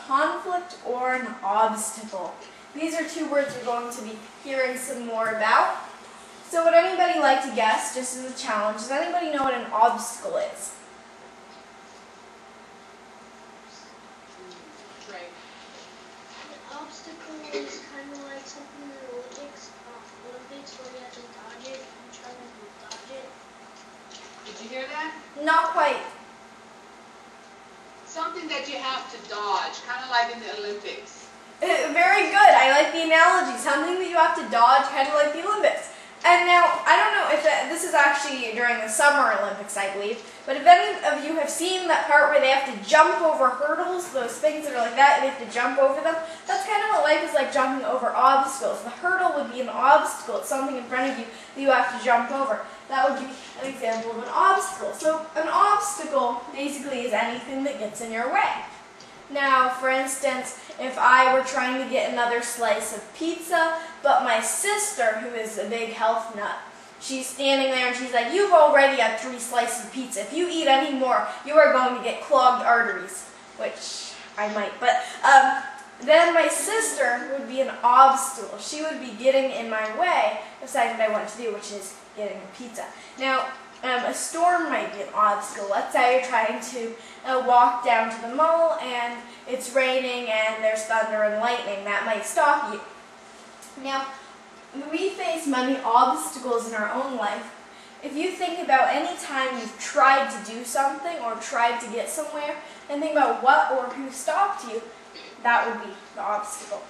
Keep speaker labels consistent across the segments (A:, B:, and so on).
A: conflict or an obstacle. These are two words we're going to be hearing some more about. So would anybody like to guess, just as a challenge, does anybody know what an obstacle is?
B: Right.
C: An obstacle is kind of like something in the Olympics where you have to dodge it and try to dodge it.
B: Did you hear that?
A: Not quite.
B: Something that you have to dodge, kind of like in the Olympics.
A: Very good. I like the analogy. Something that you have to dodge, kind of like the Olympics. And now, I don't know if this is actually during the Summer Olympics, I believe, but if any of you have seen that part where they have to jump over hurdles, those things that are like that, and they have to jump over them, that's kind of what life is like, jumping over obstacles. The hurdle would be an obstacle. It's something in front of you that you have to jump over. That would be an example of an obstacle. So an obstacle basically is anything that gets in your way. Now, for instance, if I were trying to get another slice of pizza, but my sister, who is a big health nut, she's standing there and she's like, "You've already had 3 slices of pizza. If you eat any more, you are going to get clogged arteries," which I might. But then my sister would be an obstacle. She would be getting in my way of something that I want to do, which is getting a pizza. Now, a storm might be an obstacle. Let's say you're trying to walk down to the mall and it's raining and there's thunder and lightning. That might stop you. Now, we face many obstacles in our own life. If you think about any time you've tried to do something or tried to get somewhere and think about what or who stopped you, that would be the obstacle.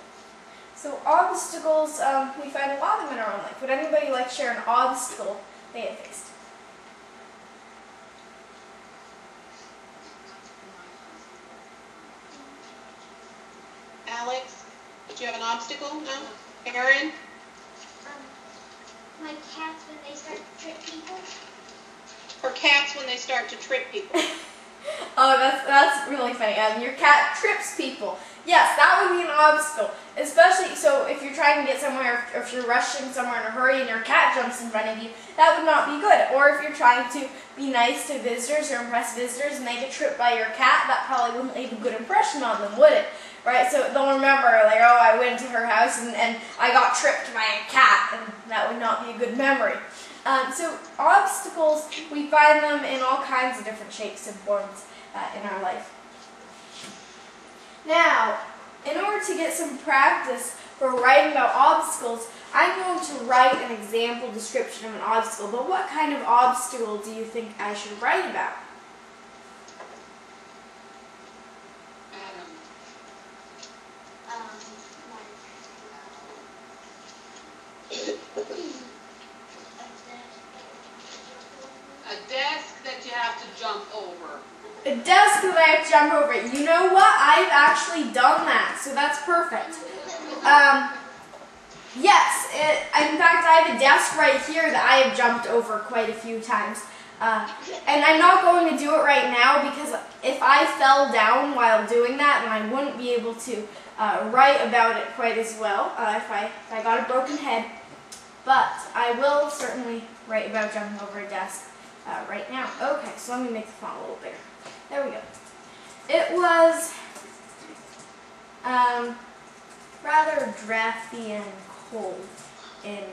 A: So obstacles, we find a lot of them in our own life. Would anybody like to share an obstacle they have faced?
B: Alex, did you have an obstacle? No? Aaron?
C: My cats when they start to trip people.
B: Or cats when they start to trip people?
A: Oh, that's really funny. Your cat trips people. Yes, that would be an obstacle. Especially, so if you're trying to get somewhere, or if you're rushing somewhere in a hurry and your cat jumps in front of you, that would not be good. Or if you're trying to be nice to visitors or impress visitors and they get tripped by your cat, that probably wouldn't leave a good impression on them, would it? Right? So they'll remember, like, oh, I went to her house and I got tripped by a cat, and that would not be a good memory. So obstacles, we find them in all kinds of different shapes and forms in our life. Now, in order to get some practice for writing about obstacles, I'm going to write an example description of an obstacle. But what kind of obstacle do you think I should write about?
B: A desk that you have to jump over.
A: A desk that I have to jump over. You know what? I've actually done that, so that's perfect. Yes, in fact, I have a desk right here that I have jumped over quite a few times. And I'm not going to do it right now because if I fell down while doing that, then I wouldn't be able to write about it quite as well if I got a broken head. But I will certainly write about jumping over a desk right now. Okay, so let me make the font a little bigger. There we go. It was rather drafty and cold in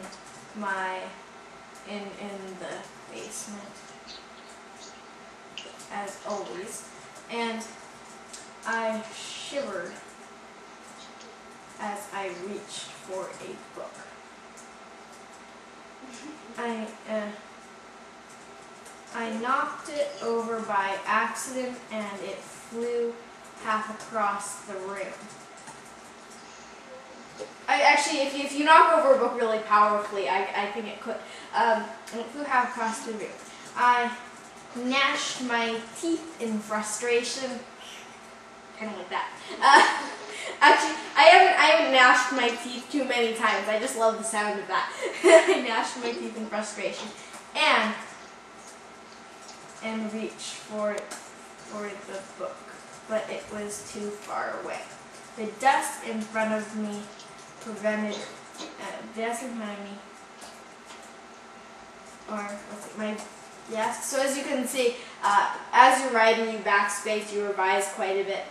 A: the basement, as always, and I shivered as I reached for a book. I knocked it over by accident and it flew half across the room. Actually, if you knock over a book really powerfully, I think it could. And it flew half across the room. I gnashed my teeth in frustration. Kind of like that. Actually, I haven't gnashed my teeth too many times. I just love the sound of that. I gnashed my teeth in frustration. And reached for the book, but it was too far away. The desk in front of me my desk. So as you can see, as you're writing, you backspace, you revise quite a bit.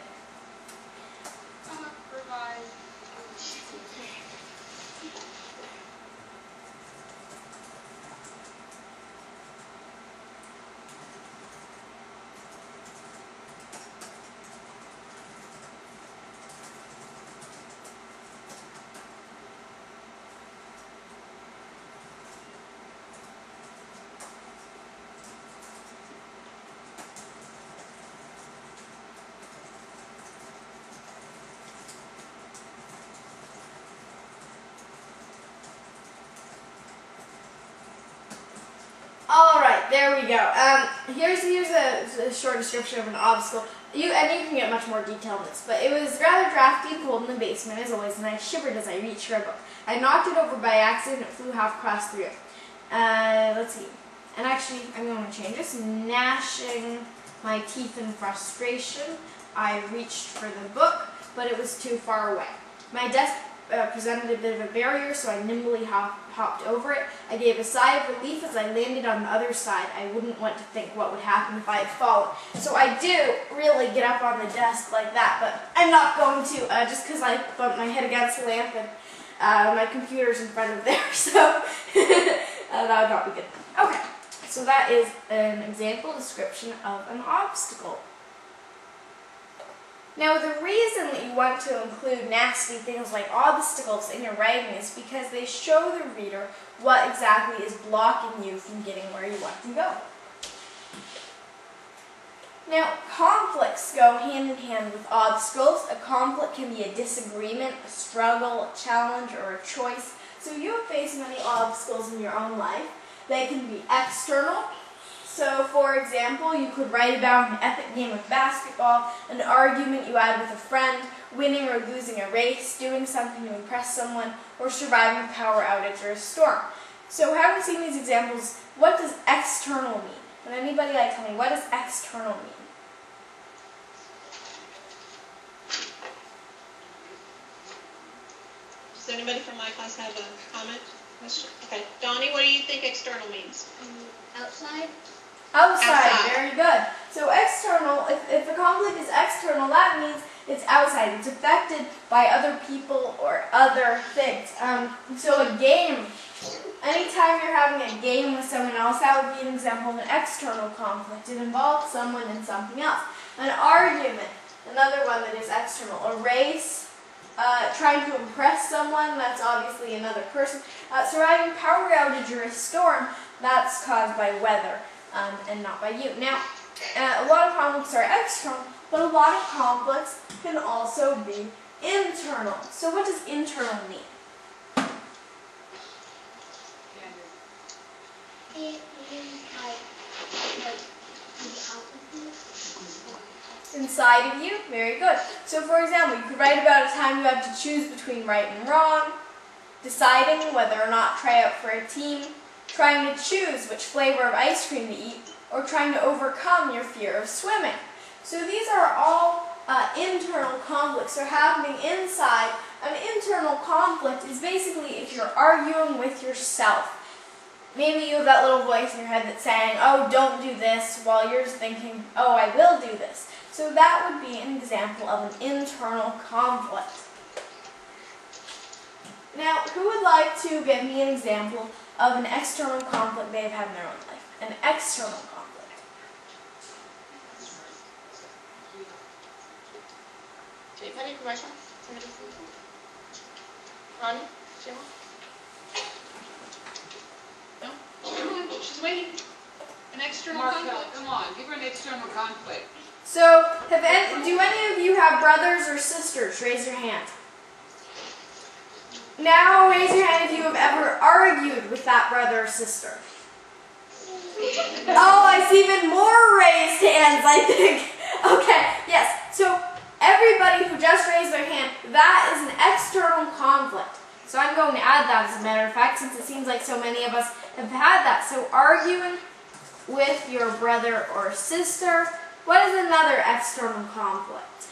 A: there we go. Here's a short description of an obstacle. You can get much more detail in this, but it was rather drafty and cold in the basement as always, and I shivered as I reached for a book. I knocked it over by accident, and it flew half across the room. Let's see. And actually, I'm going to change this. Gnashing my teeth in frustration, I reached for the book, but it was too far away. My desk presented a bit of a barrier, so I nimbly hopped over it. I gave a sigh of relief as I landed on the other side. I wouldn't want to think what would happen if I had fallen. So I do really get up on the desk like that, but I'm not going to, just because I bumped my head against the lamp and my computer's in front of there, so that would not be good. Okay, so that is an example description of an obstacle. Now, the reason that you want to include nasty things like obstacles in your writing is because they show the reader what exactly is blocking you from getting where you want to go. Now, conflicts go hand in hand with obstacles. A conflict can be a disagreement, a struggle, a challenge, or a choice. So you have faced many obstacles in your own life. They can be external. So, for example, you could write about an epic game of basketball, an argument you had with a friend, winning or losing a race, doing something to impress someone, or surviving a power outage or a storm. So, having seen these examples, what does external mean? Would anybody like to tell me, what does external mean?
B: Does anybody from my class have a comment? Okay. Donnie, what do you think external means?
C: Outside.
A: Outside, very good. So external, if a conflict is external, that means it's outside. It's affected by other people or other things. So a game, anytime you're having a game with someone else, that would be an example of an external conflict. It involves someone and something else. An argument, another one that is external. A race, trying to impress someone, that's obviously another person. Surviving power outage or a storm, that's caused by weather. And not by you. Now, a lot of conflicts are external, but a lot of conflicts can also be internal. So what does internal mean?
C: It means like
A: Inside of you? Very good. So for example, you could write about a time you had to choose between right and wrong, deciding whether or not try out for a team, trying to choose which flavor of ice cream to eat, or trying to overcome your fear of swimming. So these are all internal conflicts. They're happening inside. An internal conflict is basically if you're arguing with yourself. Maybe you have that little voice in your head that's saying, oh, don't do this, while you're thinking, oh, I will do this. So that would be an example of an internal conflict. Now, who would like to give me an example of an external conflict they've had in their own life? An external conflict.
B: Do you have any commercial? Ronnie? Jim? No? Come on, she's waiting. An external conflict?
D: Come on, give her an external conflict.
A: So, do any of you have brothers or sisters? Raise your hand. Now raise your hand if you have ever argued with that brother or sister. Oh, I see even more raised hands, I think. Okay, yes. So everybody who just raised their hand, that is an external conflict. So I'm going to add that as a matter of fact, since it seems like so many of us have had that. So arguing with your brother or sister. What is another external conflict?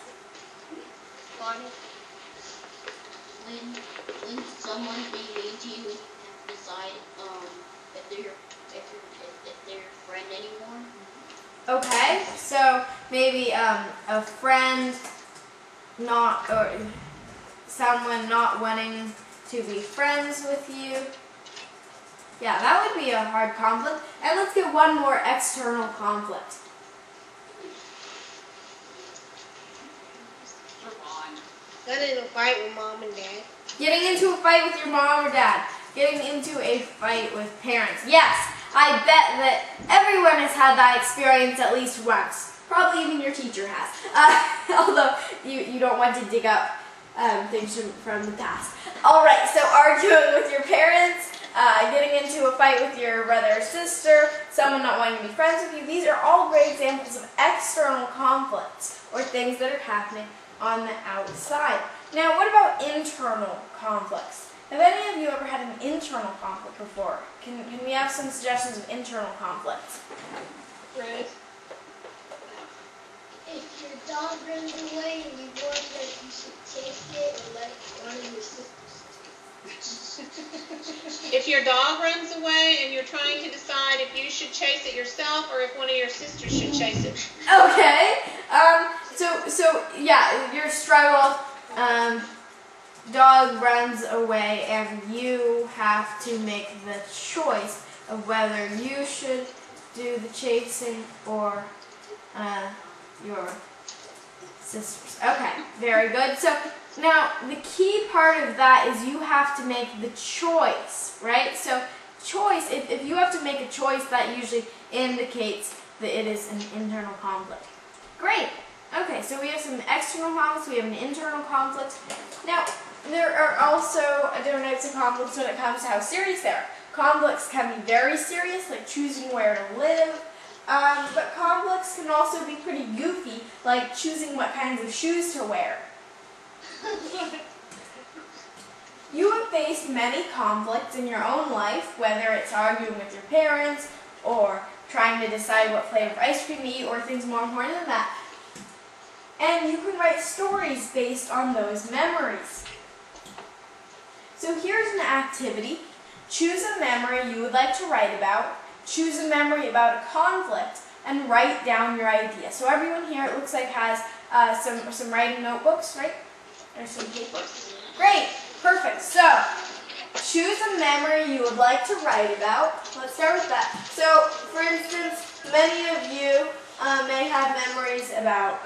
C: when someone's being mean to you and decide if they're your friend anymore.
A: Okay, so maybe a friend or someone not wanting to be friends with you. Yeah, that would be a hard conflict. And let's get one more external conflict.
C: Getting in a fight with mom and dad.
A: Getting into a fight with your mom or dad. Getting into a fight with parents. Yes, I bet that everyone has had that experience at least once. Probably even your teacher has. Although you don't want to dig up things from the past. Alright, so arguing with your parents. getting into a fight with your brother or sister, someone not wanting to be friends with you. These are all great examples of external conflicts, or things that are happening on the outside. Now, what about internal conflicts? Have any of you ever had an internal conflict before? Can we have some suggestions of internal conflicts?
B: Right.
C: If your dog runs away and you wonder if you should chase it or let one of your sisters.
B: If your dog runs away and you're trying to decide if you should chase it yourself or if one of your sisters should chase it.
A: Okay. So yeah, your struggle. Dog runs away, and you have to make the choice of whether you should do the chasing or your sisters. Okay, very good. So now the key part of that is you have to make the choice, right? So choice, if you have to make a choice, that usually indicates that it is an internal conflict. Great. Okay, so we have some external conflicts, we have an internal conflict. Now, there are also different types of conflicts when it comes to how serious they are. Conflicts can be very serious, like choosing where to live, but conflicts can also be pretty goofy, like choosing what kinds of shoes to wear. You have faced many conflicts in your own life, whether it's arguing with your parents, or trying to decide what flavor of ice cream to eat, or things more important than that. And you can write stories based on those memories. So here's an activity. Choose a memory you would like to write about, choose a memory about a conflict, and write down your idea. So everyone here, it looks like, has some writing notebooks, right? Or some paper. Great, perfect. So choose a memory you would like to write about. Let's start with that. So, for instance, many of you may have memories about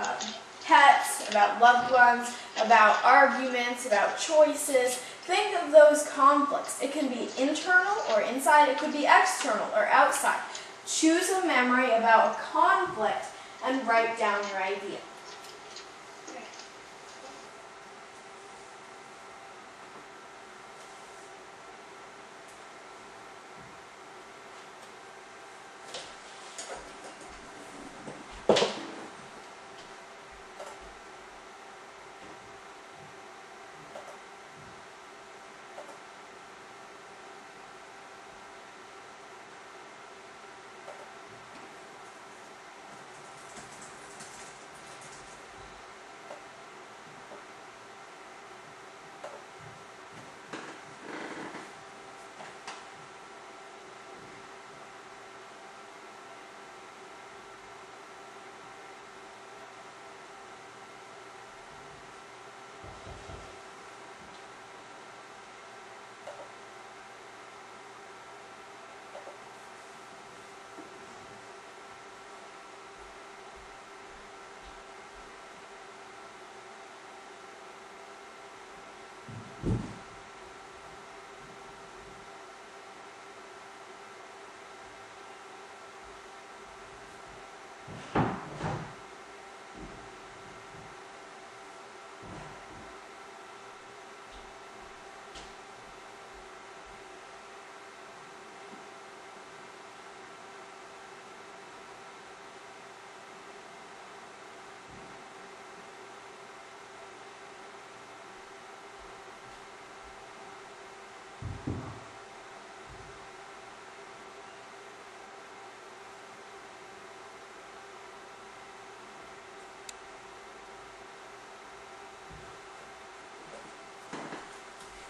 A: pets, about loved ones, about arguments, about choices. Think of those conflicts. It can be internal or inside. It could be external or outside. Choose a memory about a conflict and write down your idea.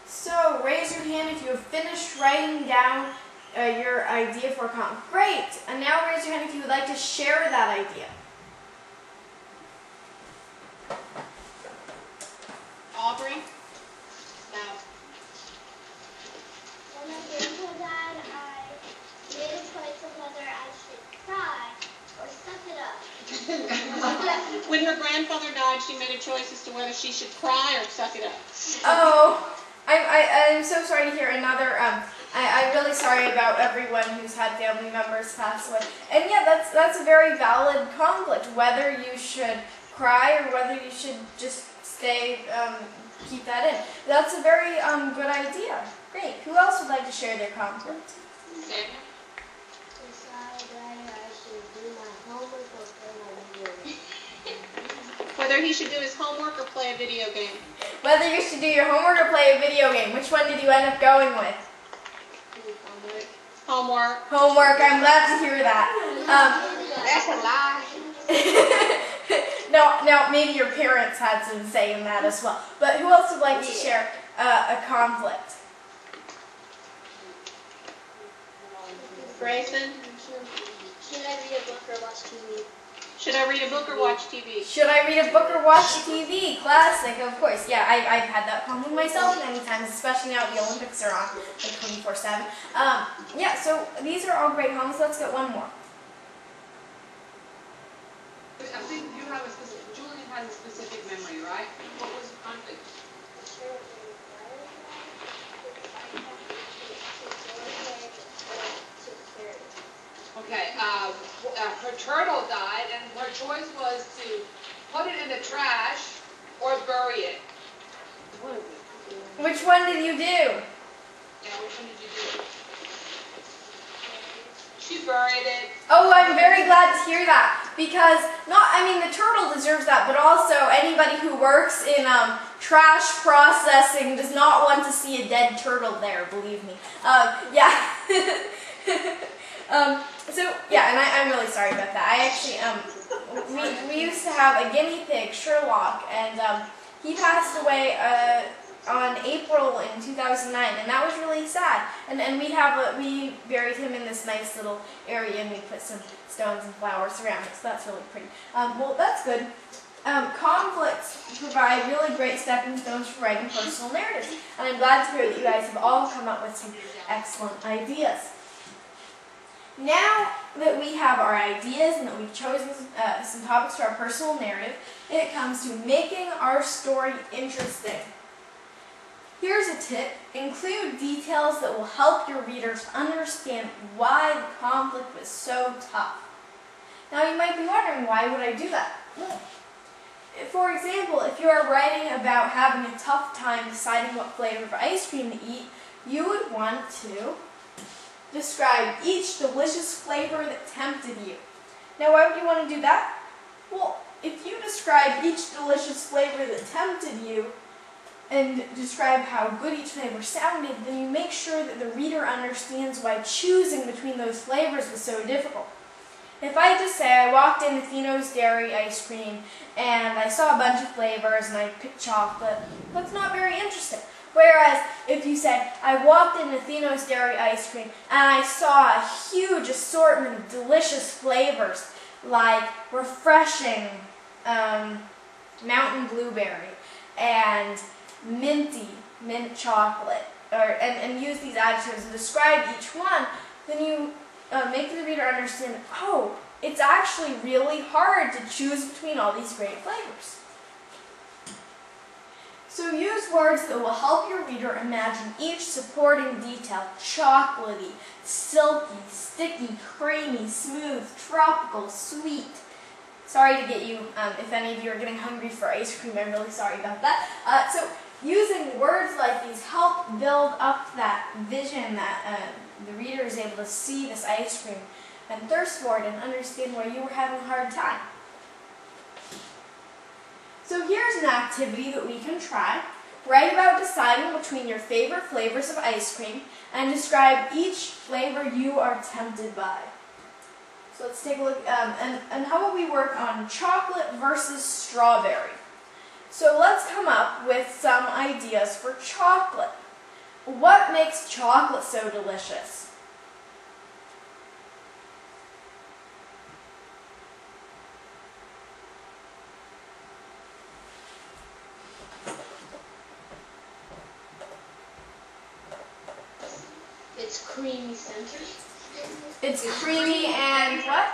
A: So raise your hand if you have finished writing down your idea for a conflict. Great! And now raise your hand if you would like to share that idea.
B: Aubrey? Now.
C: When my grandpa died, I made a choice of whether I should cry or suck it up.
B: When her grandfather died, she made a choice as to whether she should cry or suck it up.
A: Oh, I'm so sorry to hear another, I'm really sorry about everyone who's had family members pass away. And yeah, that's a very valid conflict, whether you should cry or whether you should just keep that in. That's a very good idea. Great. Who else would like to share their conflict?
B: Samuel?
C: Decide whether I should do my homework or play my video game.
B: Whether he should do his homework or play a video game.
A: Whether you should do your homework or play a video game. Which one did you end up going with?
B: Homework.
A: Homework. I'm glad to hear that.
B: That's a lie.
A: No, maybe your parents had some say in that as well. But who else would like to share a conflict?
B: Grayson?
C: Should I read a book or watch TV?
B: Should I read a book or watch TV?
A: Should I read a book or watch TV? Classic, of course. Yeah, I've had that conflict myself many times, especially now the Olympics are on, like 24/7. Yeah, so these are all great homes. Let's get one more.
D: I think you have a specific, Julian has a specific memory, right? What was the conflict? Okay, her turtle died, and her choice was to put it in the trash or bury it.
A: Which one did you do?
D: Yeah, which one did you do? She buried it.
A: Oh, I'm very glad to hear that because the turtle deserves that, but also anybody who works in trash processing does not want to see a dead turtle there. Believe me. Yeah. So yeah, and I'm really sorry about that. I actually we used to have a guinea pig, Sherlock, and he passed away on April in 2009, and that was really sad. And we buried him in this nice little area, and we put some stones and flowers around it, so that's really pretty. Well, that's good. Conflicts provide really great stepping stones for writing personal narratives, and I'm glad to hear that you guys have all come up with some excellent ideas. Now that we have our ideas and that we've chosen some topics for our personal narrative, it comes to making our story interesting. Here's a tip. Include details that will help your readers understand why the conflict was so tough. Now you might be wondering, why would I do that? Well, for example, if you are writing about having a tough time deciding what flavor of ice cream to eat, you would want to describe each delicious flavor that tempted you. Now, why would you want to do that? Well, if you describe each delicious flavor that tempted you and describe how good each flavor sounded, then you make sure that the reader understands why choosing between those flavors was so difficult. If I just say I walked into Tino's Dairy Ice Cream and I saw a bunch of flavors and I picked chocolate, that's not very interesting. Whereas if you said, I walked into Tino's Dairy Ice Cream and I saw a huge assortment of delicious flavors like refreshing mountain blueberry and minty mint chocolate, and use these adjectives and describe each one, then you make the reader understand, oh, it's actually really hard to choose between all these great flavors. So use words that will help your reader imagine each supporting detail: chocolatey, silky, sticky, creamy, smooth, tropical, sweet. Sorry to get you, if any of you are getting hungry for ice cream, I'm really sorry about that. So using words like these help build up that vision that the reader is able to see this ice cream and thirst for it and understand why you were having a hard time. So here's an activity that we can try. Write about deciding between your favorite flavors of ice cream and describe each flavor you are tempted by. So let's take a look, and how about we work on chocolate versus strawberry? So let's come up with some ideas for chocolate. What makes chocolate so delicious?
C: It's creamy center.
A: It's creamy and what?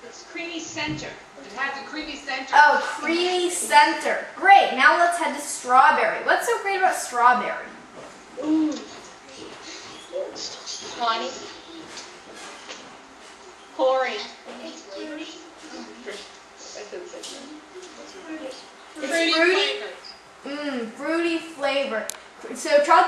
D: It's creamy center. It has a creamy center.
A: Oh, creamy center. Great. Now let's head to strawberry. What's so great about strawberry?
C: Ooh.
B: Lonnie? Corey?
C: It's fruity.
A: It's fruity. So trout